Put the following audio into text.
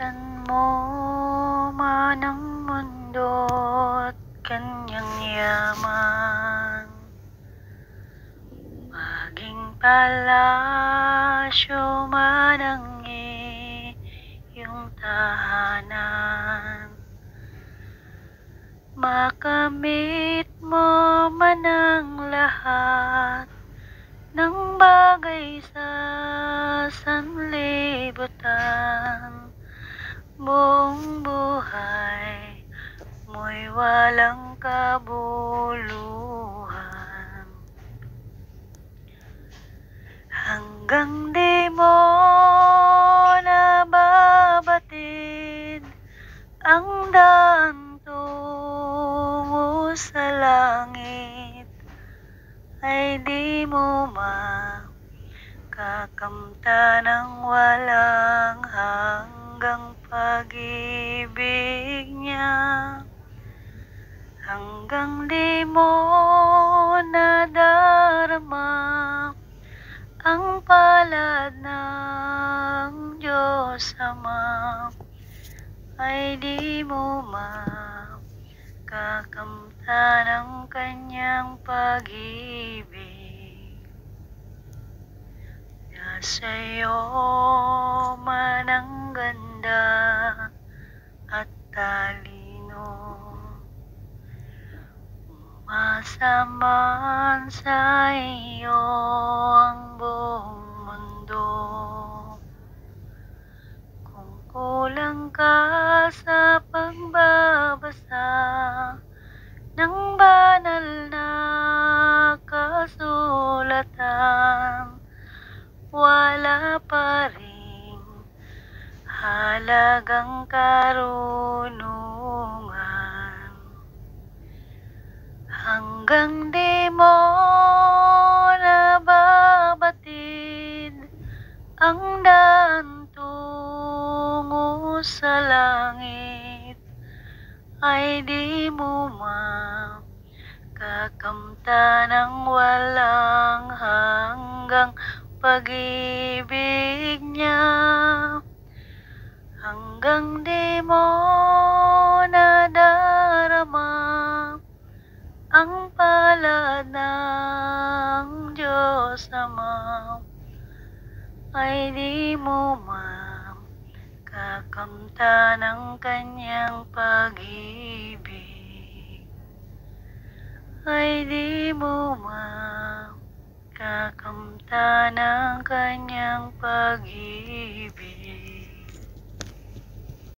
Palitan mo man ang mundo't kanyang yaman, maging palasyo man ang iyong tahanan, makamit mo man ang lahat ng bagay sa sanlibutan. Buong buhay mo'y walang kabuluhan, hanggang di mo nababatid ang daan tungo sa langit, ay di mo makakamtan ang walang hanggang pag-ibig niya, hanggang di mo nadarama ang palad ng Diyos Ama, ay di mo makakamtan ang kanyang pag-ibig. Nasa'yo man ang ganda at talino, umasa man sa iyo ang buong mundo. Kung kulang ka sa pagbabasa ng banal na kasulatan, wala pa ring halagang karunungan, hanggang di mo nababatid ang daan tungo sa langit, ay di mo makakamtan ang walang hanggang pag-ibig niya, hanggang di mo nadarama ang palad ng Diyos Ama, ay di mo makakamtan ang kanyang pag-ibig, ay di mo makakamtan ang kanyang pag-ibig.